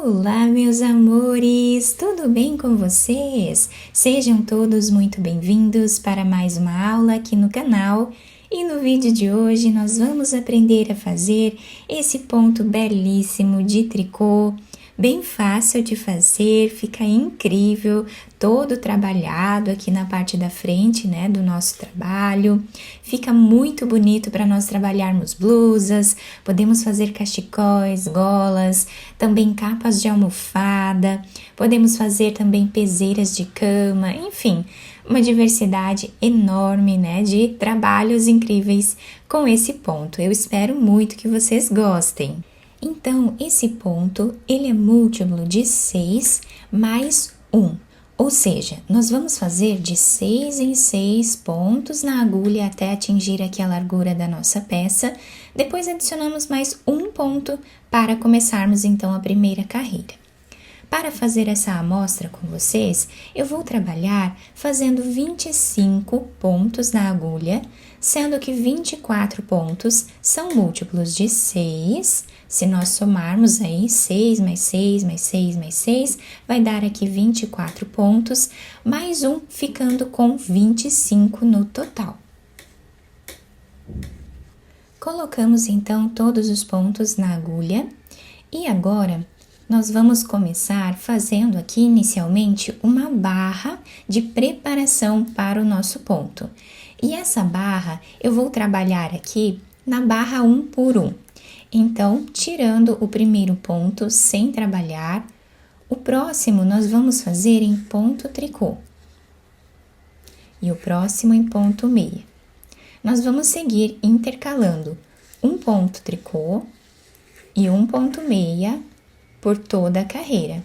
Olá, meus amores! Tudo bem com vocês? Sejam todos muito bem-vindos para mais uma aula aqui no canal. E no vídeo de hoje nós vamos aprender a fazer esse ponto belíssimo de tricô, bem fácil de fazer, fica incrível, todo trabalhado aqui na parte da frente, né, do nosso trabalho. Fica muito bonito para nós trabalharmos blusas, podemos fazer cachecóis, golas, também capas de almofada, podemos fazer também peseiras de cama, enfim, uma diversidade enorme, né, de trabalhos incríveis com esse ponto. Eu espero muito que vocês gostem. Então, esse ponto, ele é múltiplo de 6 mais 1, ou seja, nós vamos fazer de 6 em 6 pontos na agulha até atingir aqui a largura da nossa peça, depois adicionamos mais um ponto para começarmos então a primeira carreira. Para fazer essa amostra com vocês, eu vou trabalhar fazendo 25 pontos na agulha, sendo que 24 pontos são múltiplos de 6. Se nós somarmos aí 6 mais 6 mais 6 mais 6, vai dar aqui 24 pontos, mais um, ficando com 25 no total. Colocamos então todos os pontos na agulha e agora nós vamos começar fazendo aqui inicialmente uma barra de preparação para o nosso ponto. E essa barra eu vou trabalhar aqui na barra 1 por 1. Então, tirando o primeiro ponto sem trabalhar, o próximo nós vamos fazer em ponto tricô. E o próximo em ponto meia. Nós vamos seguir intercalando um ponto tricô e um ponto meia por toda a carreira.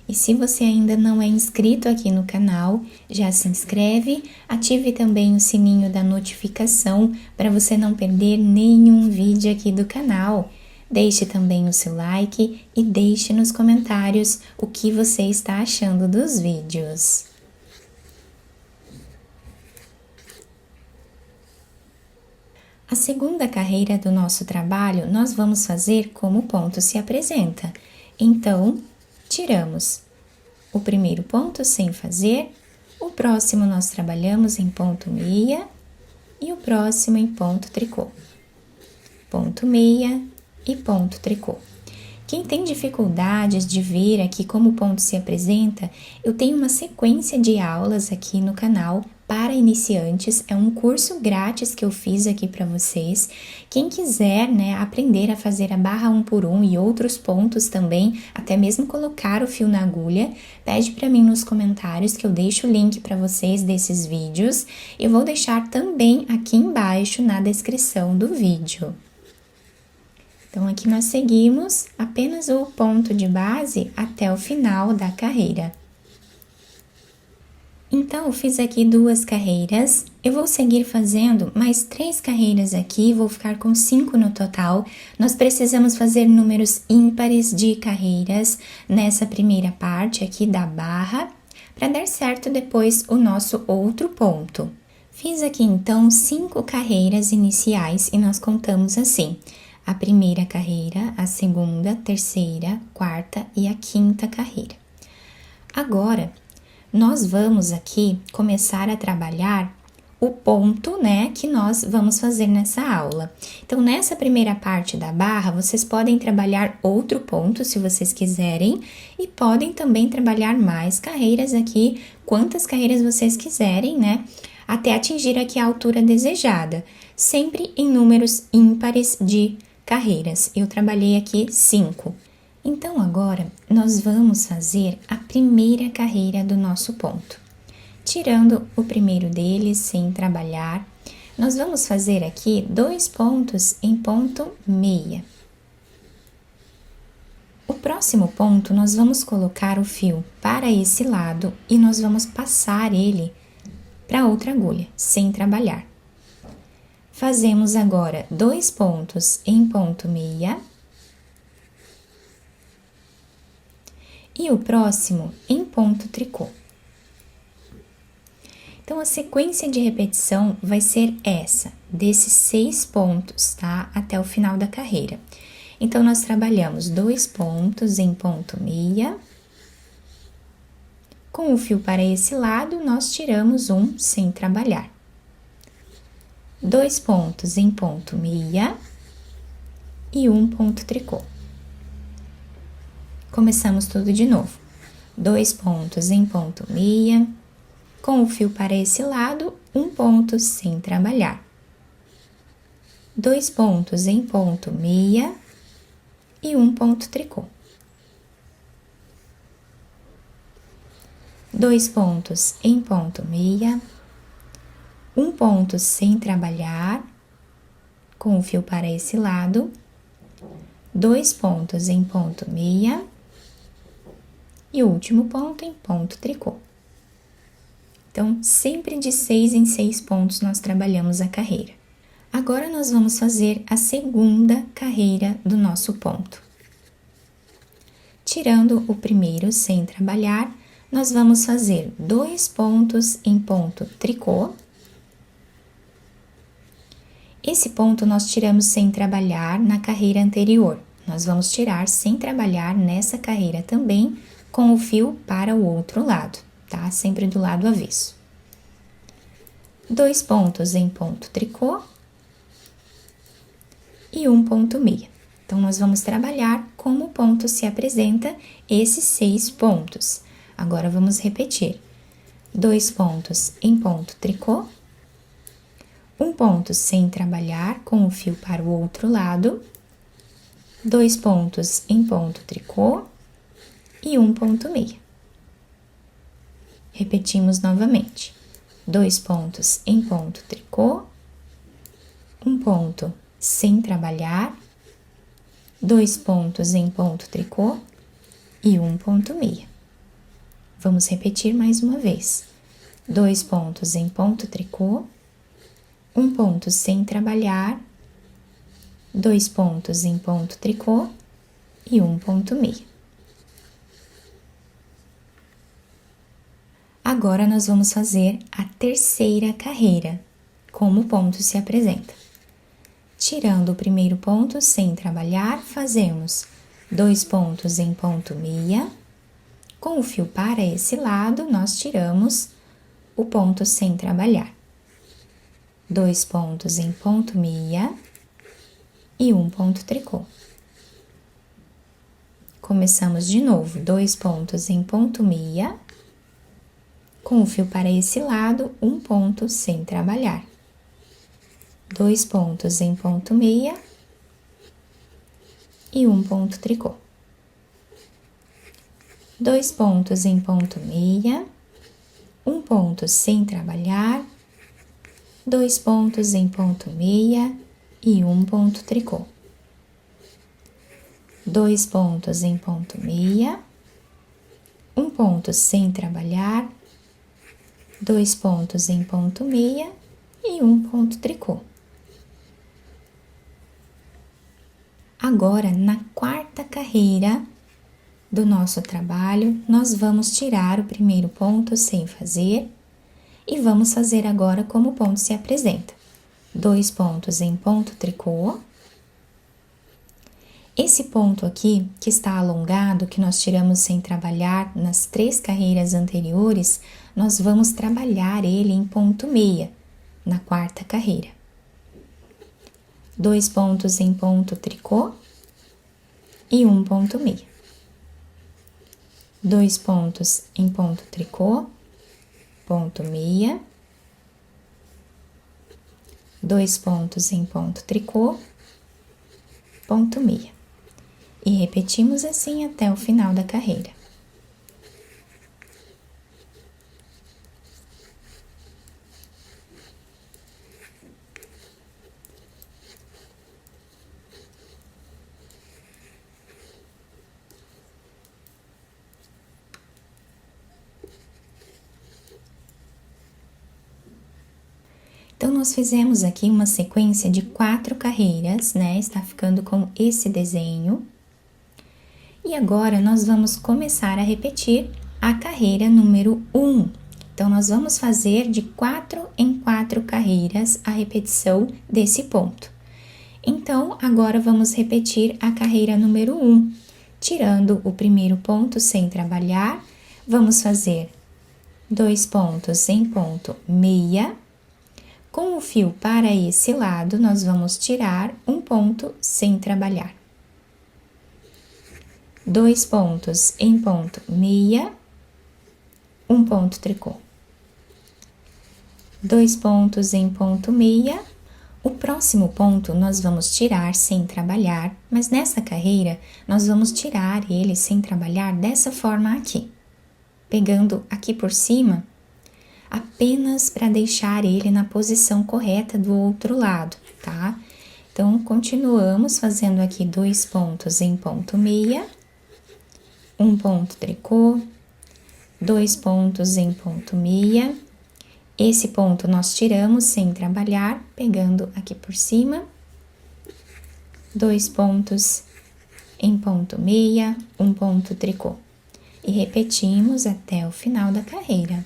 E se você ainda não é inscrito aqui no canal, já se inscreve, ative também o sininho da notificação para você não perder nenhum vídeo aqui do canal. Deixe também o seu like e deixe nos comentários o que você está achando dos vídeos. A segunda carreira do nosso trabalho nós vamos fazer como o ponto se apresenta. Então, tiramos o primeiro ponto sem fazer, o próximo nós trabalhamos em ponto meia e o próximo em ponto tricô. Ponto meia e ponto tricô. Quem tem dificuldades de ver aqui como o ponto se apresenta, eu tenho uma sequência de aulas aqui no canal para iniciantes, é um curso grátis que eu fiz aqui para vocês. Quem quiser, né, aprender a fazer a barra 1 por 1 e outros pontos também, até mesmo colocar o fio na agulha, pede para mim nos comentários que eu deixo o link para vocês desses vídeos. Eu vou deixar também aqui embaixo na descrição do vídeo. Então, aqui nós seguimos apenas o ponto de base até o final da carreira. Então, eu fiz aqui 2 carreiras, eu vou seguir fazendo mais 3 carreiras aqui, vou ficar com 5 no total. Nós precisamos fazer números ímpares de carreiras nessa primeira parte aqui da barra, para dar certo depois o nosso outro ponto. Fiz aqui então 5 carreiras iniciais e nós contamos assim: a primeira carreira, a segunda, terceira, quarta e a quinta carreira. Agora, nós vamos aqui começar a trabalhar o ponto, né, que nós vamos fazer nessa aula. Então, nessa primeira parte da barra, vocês podem trabalhar outro ponto, se vocês quiserem, e podem também trabalhar mais carreiras aqui, quantas carreiras vocês quiserem, né, até atingir aqui a altura desejada, sempre em números ímpares de carreiras. Eu trabalhei aqui 5. Então, agora, nós vamos fazer a primeira carreira do nosso ponto. Tirando o primeiro deles, sem trabalhar, nós vamos fazer aqui 2 pontos em ponto meia. O próximo ponto, nós vamos colocar o fio para esse lado e nós vamos passar ele para outra agulha, sem trabalhar. Fazemos agora 2 pontos em ponto meia. E o próximo em ponto tricô. Então, a sequência de repetição vai ser essa, desses 6 pontos, tá? Até o final da carreira. Então, nós trabalhamos 2 pontos em ponto meia. Com o fio para esse lado, nós tiramos um sem trabalhar. 2 pontos em ponto meia e um ponto tricô. Começamos tudo de novo. 2 pontos em ponto meia, com o fio para esse lado, um ponto sem trabalhar. 2 pontos em ponto meia e um ponto tricô. 2 pontos em ponto meia, um ponto sem trabalhar, com o fio para esse lado, 2 pontos em ponto meia e o último ponto em ponto tricô. Então, sempre de 6 em 6 pontos nós trabalhamos a carreira. Agora, nós vamos fazer a segunda carreira do nosso ponto. Tirando o primeiro sem trabalhar, nós vamos fazer 2 pontos em ponto tricô. Esse ponto nós tiramos sem trabalhar na carreira anterior. Nós vamos tirar sem trabalhar nessa carreira também, com o fio para o outro lado, tá? Sempre do lado avesso. 2 pontos em ponto tricô e um ponto meia. Então, nós vamos trabalhar como o ponto se apresenta esses 6 pontos. Agora, vamos repetir. 2 pontos em ponto tricô, um ponto sem trabalhar com o fio para o outro lado, 2 pontos em ponto tricô e um ponto meia. Repetimos novamente. 2 pontos em ponto tricô, um ponto sem trabalhar, 2 pontos em ponto tricô e um ponto meia. Vamos repetir mais uma vez. 2 pontos em ponto tricô, um ponto sem trabalhar, 2 pontos em ponto tricô e um ponto meia. Agora, nós vamos fazer a terceira carreira, como o ponto se apresenta. Tirando o primeiro ponto sem trabalhar, fazemos 2 pontos em ponto meia. Com o fio para esse lado, nós tiramos o ponto sem trabalhar. 2 pontos em ponto meia e um ponto tricô. Começamos de novo, 2 pontos em ponto meia. Com o fio para esse lado, um ponto sem trabalhar. 2 pontos em ponto meia e um ponto tricô. 2 pontos em ponto meia, um ponto sem trabalhar, 2 pontos em ponto meia e um ponto tricô. 2 pontos em ponto meia, um ponto sem trabalhar, 2 pontos em ponto meia e um ponto tricô. Agora, na quarta carreira do nosso trabalho, nós vamos tirar o primeiro ponto sem fazer e vamos fazer agora como o ponto se apresenta. 2 pontos em ponto tricô. Esse ponto aqui, que está alongado, que nós tiramos sem trabalhar nas 3 carreiras anteriores, nós vamos trabalhar ele em ponto meia, na quarta carreira. 2 pontos em ponto tricô e um ponto meia. 2 pontos em ponto tricô, ponto meia. 2 pontos em ponto tricô, ponto meia. E repetimos assim até o final da carreira. Então, nós fizemos aqui uma sequência de 4 carreiras, né? Está ficando com esse desenho. E agora, nós vamos começar a repetir a carreira número 1. Então, nós vamos fazer de 4 em 4 carreiras a repetição desse ponto. Então, agora vamos repetir a carreira número 1. Tirando o primeiro ponto sem trabalhar, vamos fazer 2 pontos em ponto meia. Com o fio para esse lado, nós vamos tirar um ponto sem trabalhar. 2 pontos em ponto meia, um ponto tricô. 2 pontos em ponto meia. O próximo ponto nós vamos tirar sem trabalhar, mas nessa carreira nós vamos tirar ele sem trabalhar dessa forma aqui. Pegando aqui por cima, apenas para deixar ele na posição correta do outro lado, tá? Então, continuamos fazendo aqui 2 pontos em ponto meia, um ponto tricô, 2 pontos em ponto meia. Esse ponto nós tiramos sem trabalhar, pegando aqui por cima, 2 pontos em ponto meia, um ponto tricô. E repetimos até o final da carreira.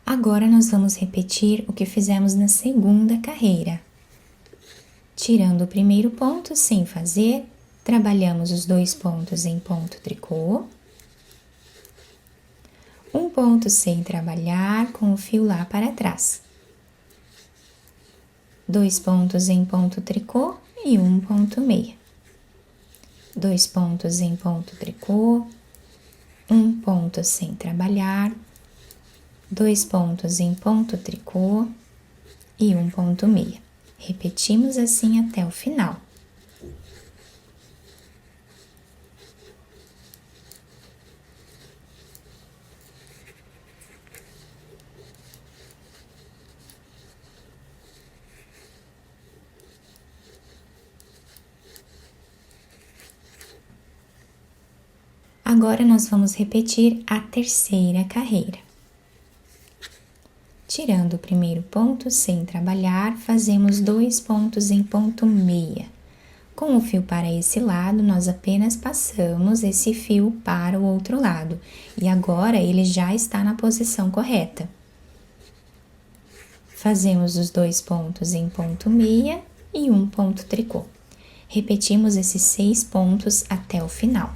Agora, nós vamos repetir o que fizemos na segunda carreira. Tirando o primeiro ponto sem fazer, trabalhamos os 2 pontos em ponto tricô. Um ponto sem trabalhar com o fio lá para trás. 2 pontos em ponto tricô e um ponto meia. 2 pontos em ponto tricô, um ponto sem trabalhar. 2 pontos em ponto tricô e um ponto meia. Repetimos assim até o final. Agora, nós vamos repetir a terceira carreira. Tirando o primeiro ponto sem trabalhar, fazemos 2 pontos em ponto meia. Com o fio para esse lado, nós apenas passamos esse fio para o outro lado. E agora, ele já está na posição correta. Fazemos os 2 pontos em ponto meia e um ponto tricô. Repetimos esses 6 pontos até o final.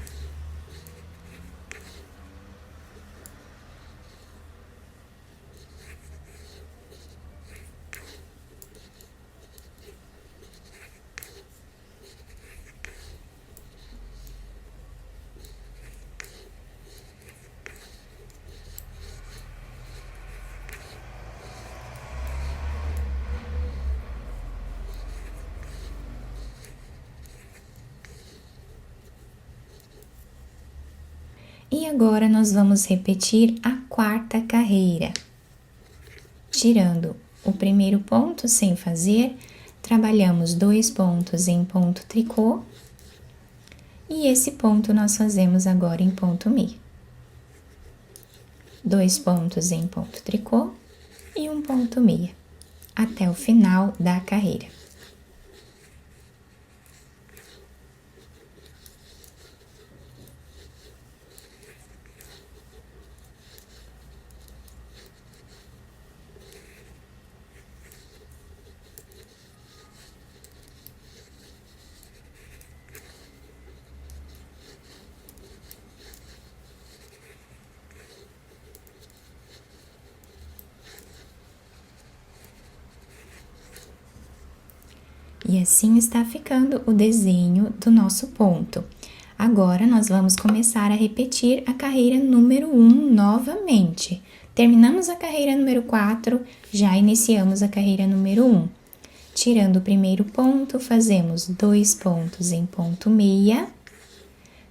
E agora, nós vamos repetir a quarta carreira. Tirando o primeiro ponto sem fazer, trabalhamos 2 pontos em ponto tricô. E esse ponto nós fazemos agora em ponto meia. 2 pontos em ponto tricô e um ponto meia, até o final da carreira. E assim está ficando o desenho do nosso ponto. Agora, nós vamos começar a repetir a carreira número 1 novamente. Terminamos a carreira número 4, já iniciamos a carreira número 1. Tirando o primeiro ponto, fazemos 2 pontos em ponto meia,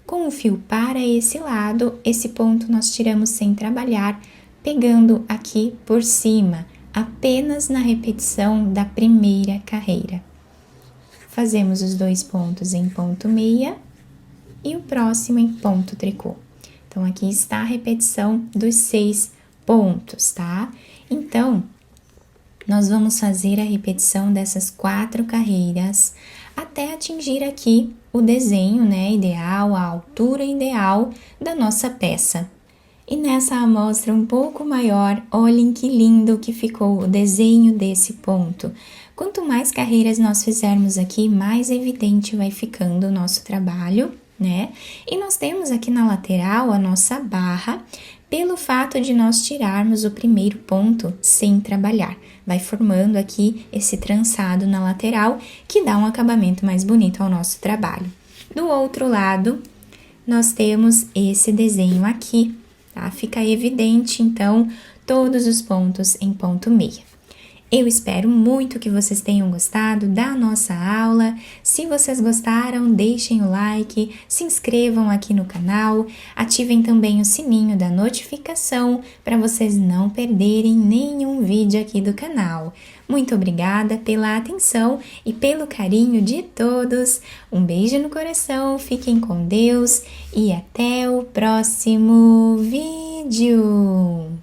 com o fio para esse lado, esse ponto nós tiramos sem trabalhar, pegando aqui por cima, apenas na repetição da primeira carreira. Fazemos os 2 pontos em ponto meia e o próximo em ponto tricô. Então, aqui está a repetição dos 6 pontos, tá? Então, nós vamos fazer a repetição dessas 4 carreiras até atingir aqui o desenho, né, ideal, a altura ideal da nossa peça. E nessa amostra um pouco maior, olhem que lindo que ficou o desenho desse ponto. Quanto mais carreiras nós fizermos aqui, mais evidente vai ficando o nosso trabalho, né? E nós temos aqui na lateral a nossa barra, pelo fato de nós tirarmos o primeiro ponto sem trabalhar. Vai formando aqui esse trançado na lateral, que dá um acabamento mais bonito ao nosso trabalho. Do outro lado, nós temos esse desenho aqui, tá? Fica evidente, então, todos os pontos em ponto meia. Eu espero muito que vocês tenham gostado da nossa aula. Se vocês gostaram, deixem o like, se inscrevam aqui no canal, ativem também o sininho da notificação para vocês não perderem nenhum vídeo aqui do canal. Muito obrigada pela atenção e pelo carinho de todos. Um beijo no coração, fiquem com Deus e até o próximo vídeo!